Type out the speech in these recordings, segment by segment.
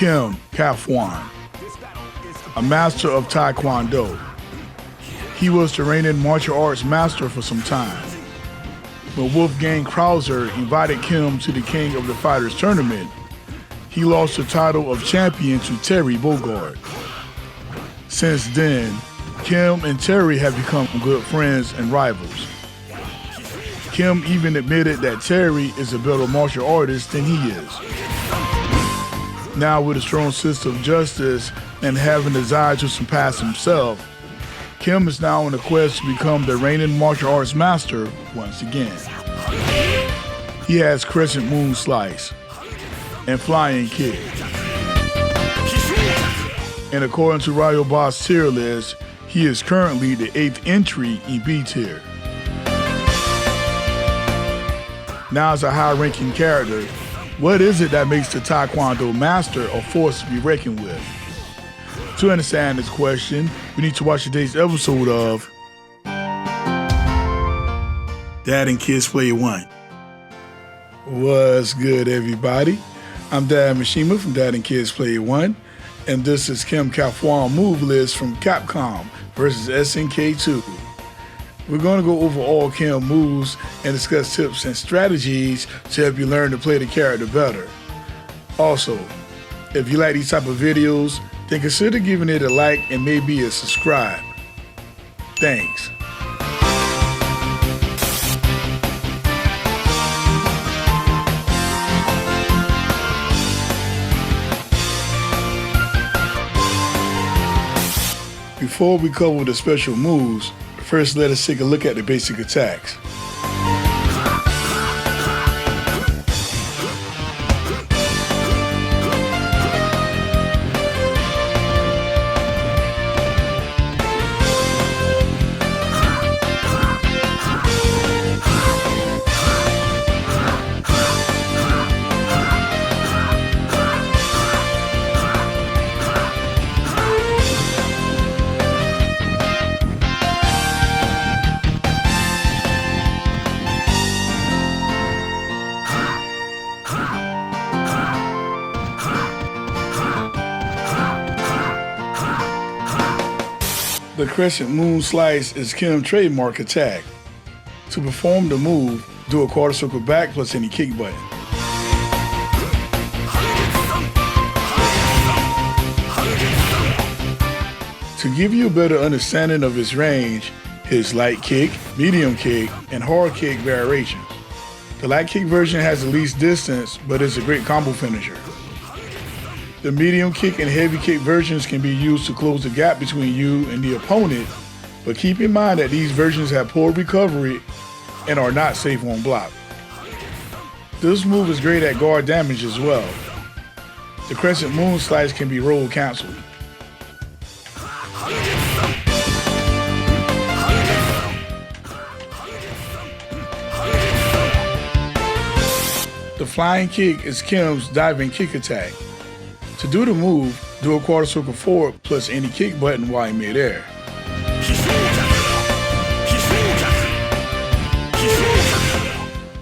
Kim Kaphawn, a master of Taekwondo. He was the reigning martial arts master for some time. When Wolfgang Krauser invited Kim to the King of the Fighters tournament, he lost the title of champion to Terry Bogard. Since then, Kim and Terry have become good friends and rivals. Kim even admitted that Terry is a better martial artist than he is. Now with a strong sense of justice and having a desire to surpass himself, Kim is now on a quest to become the reigning martial arts master once again. He has Crescent Moon Slice and Flying Kick. And according to Royal Boss tier list, he is currently the 8th entry in B tier. Now as a high-ranking character, what is it that makes the Taekwondo master a force to be reckoned with? To understand this question, we need to watch today's episode of Dad and Kids Play 1. What's good, everybody? I'm Dad Mishima from Dad and Kids Play 1, and this is Kim Kaphawn move list from Capcom versus SNK 2. We're going to go over all Kim moves and discuss tips and strategies to help you learn to play the character better. Also, if you like these type of videos, then consider giving it a like and maybe a subscribe. Thanks. Before we cover the special moves, first let us take a look at the basic attacks. The Crescent Moon Slice is Kim's trademark attack. To perform the move, do a quarter circle back plus any kick button. To give you a better understanding of his range, his light kick, medium kick, and hard kick variations. The light kick version has the least distance, but is a great combo finisher. The medium kick and heavy kick versions can be used to close the gap between you and the opponent, but keep in mind that these versions have poor recovery and are not safe on block. This move is great at guard damage as well. The Crescent Moon Slice can be roll canceled. The Flying Kick is Kim's diving kick attack. To do the move, do a quarter circle forward plus any kick button while in midair.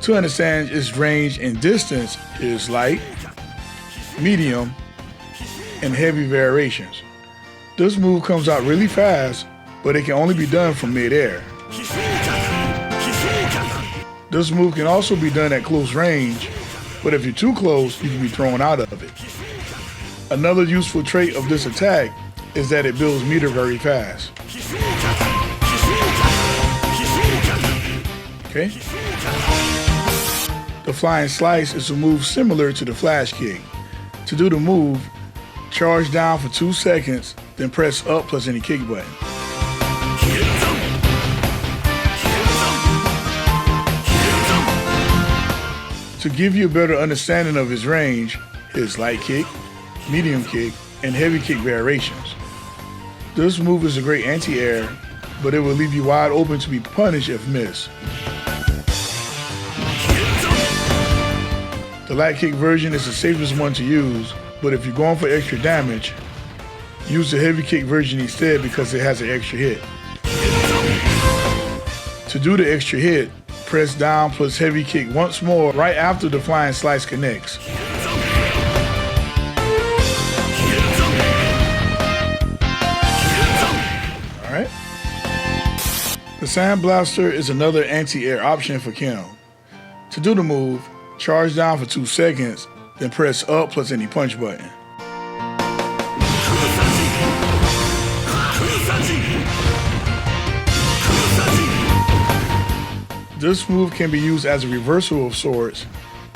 To understand its range and distance, is light, medium, and heavy variations. This move comes out really fast, but it can only be done from midair. This move can also be done at close range, but if you're too close, you can be thrown out of it. Another useful trait of this attack is that it builds meter very fast. Okay? The Flying Slice is a move similar to the Flash Kick. To do the move, charge down for 2 seconds, then press up plus any kick button. To give you a better understanding of his range, his light kick, medium kick, and heavy kick variations. This move is a great anti-air, but it will leave you wide open to be punished if missed. The light kick version is the safest one to use, but if you're going for extra damage, use the heavy kick version instead because it has an extra hit. To do the extra hit, press down plus heavy kick once more right after the Flying Slice connects. Alright. The Sand Blaster is another anti-air option for Kim. To do the move, charge down for 2 seconds, then press up plus any punch button. This move can be used as a reversal of sorts,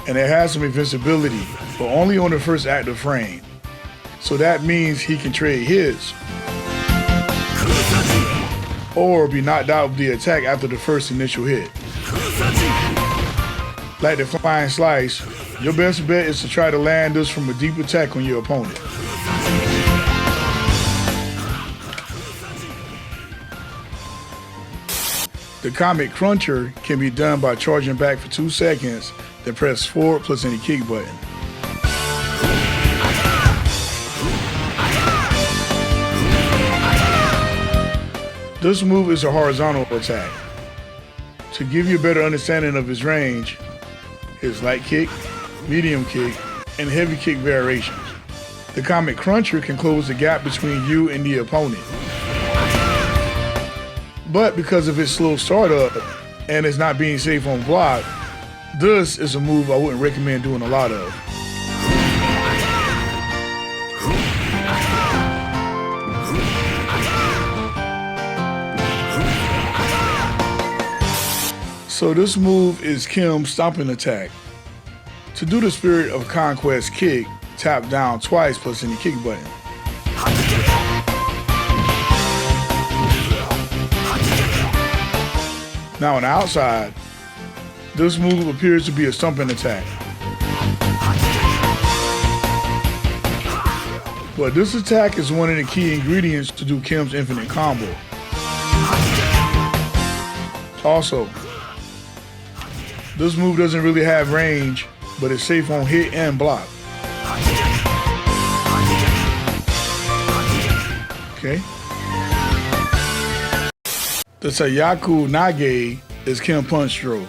and it has some invincibility, but only on the first active frame. So that means he can trade hits, or be knocked out of the attack after the first initial hit. Like the Flying Slice, your best bet is to try to land this from a deep attack on your opponent. The Comet Cruncher can be done by charging back for 2 seconds, then press forward plus any kick button. This move is a horizontal attack. To give you a better understanding of his range, his light kick, medium kick, and heavy kick variations. The Comet Cruncher can close the gap between you and the opponent. But because of its slow startup and it's not being safe on block, this is a move I wouldn't recommend doing a lot of. So this move is Kim's stomping attack. To do the Spirit of Conquest kick, tap down twice plus any kick button. Now on the outside, this move appears to be a stomping attack. But this attack is one of the key ingredients to do Kim's infinite combo. Also, this move doesn't really have range, but it's safe on hit and block. Okay. The Sayaku Nage is Kim punch throw.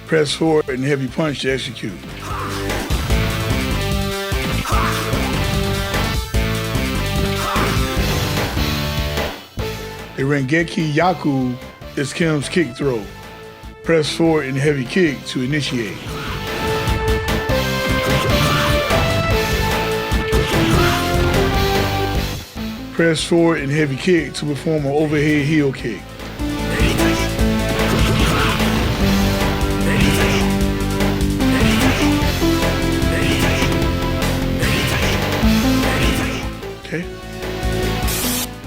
Press forward and heavy punch to execute. The Rengeki Yaku is Kim's kick throw. Press forward and heavy kick to initiate. Press forward and heavy kick to perform an overhead heel kick. Okay.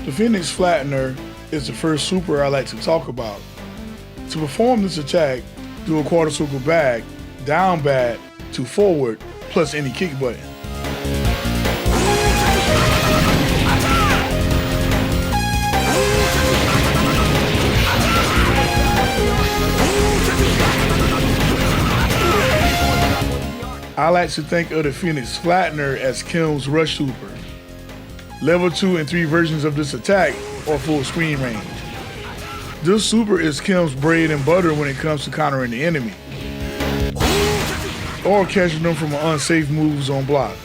The Phoenix Flattener is the first super I like to talk about. To perform this attack, do a quarter circle back, down bat to forward, plus any kick button. I like to think of the Phoenix Flattener as Kim's rush super. Level 2 and 3 versions of this attack are full screen range. This super is Kim's bread and butter when it comes to countering the enemy, or catching them from unsafe moves on block.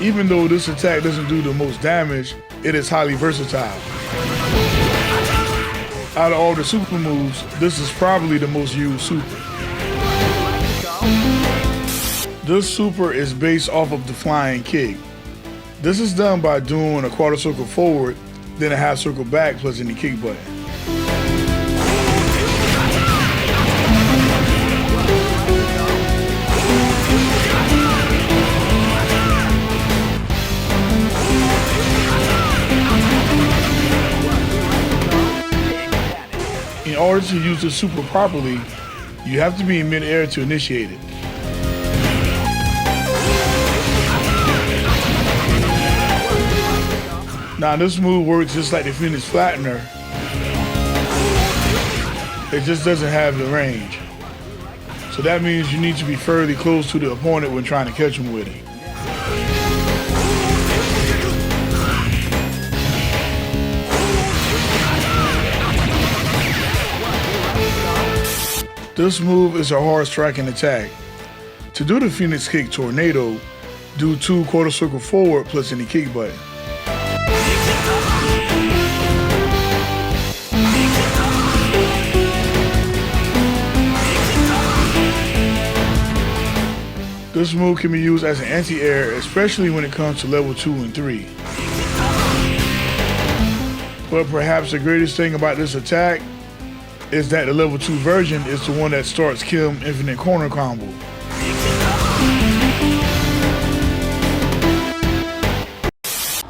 Even though this attack doesn't do the most damage, it is highly versatile. Out of all the super moves, this is probably the most used super. This super is based off of the flying kick. This is done by doing a quarter circle forward, then a half circle back plus any kick button. In order to use this super properly, you have to be in mid-air to initiate it. Now this move works just like the Phoenix Flattener. It just doesn't have the range. So that means you need to be fairly close to the opponent when trying to catch him with it. This move is a hard striking attack. To do the Phoenix Kick Tornado, Do 2 quarter circle forward plus any kick button. This move can be used as an anti-air, especially when it comes to level 2 and 3. But perhaps the greatest thing about this attack is that the level 2 version is the one that starts Kim Infinite Corner combo.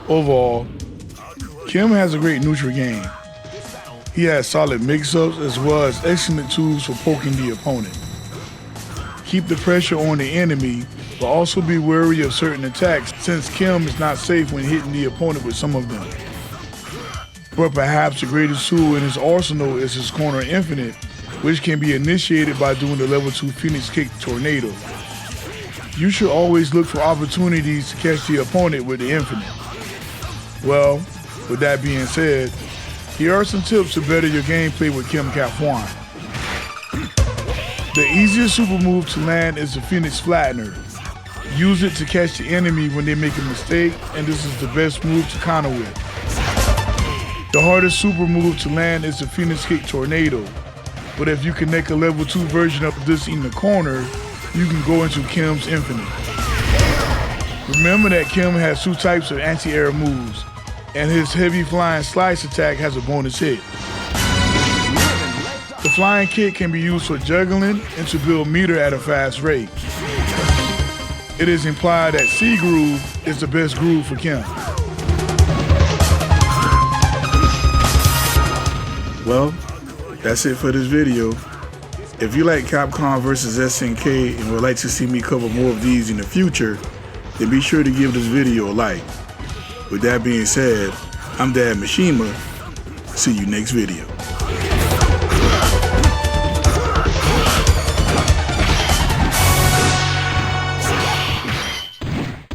Overall, Kim has a great neutral game. He has solid mix-ups as well as excellent tools for poking the opponent. Keep the pressure on the enemy, but also be wary of certain attacks since Kim is not safe when hitting the opponent with some of them. But perhaps the greatest tool in his arsenal is his corner infinite, which can be initiated by doing the level 2 Phoenix Kick Tornado. You should always look for opportunities to catch the opponent with the infinite. Well, with that being said, here are some tips to better your gameplay with Kim Kaphawn. The easiest super move to land is the Phoenix Flattener. Use it to catch the enemy when they make a mistake, and this is the best move to counter with. The hardest super move to land is the Phoenix Kick Tornado, but if you connect a level 2 version of this in the corner, you can go into Kim's Infinite. Remember that Kim has 2 types of anti-air moves, and his heavy flying slice attack has a bonus hit. The flying kick can be used for juggling and to build meter at a fast rate. It is implied that C groove is the best groove for Kim. Well, that's it for this video. If you like Capcom vs SNK and would like to see me cover more of these in the future, then be sure to give this video a like. With that being said, I'm Dad Mishima. See you next video.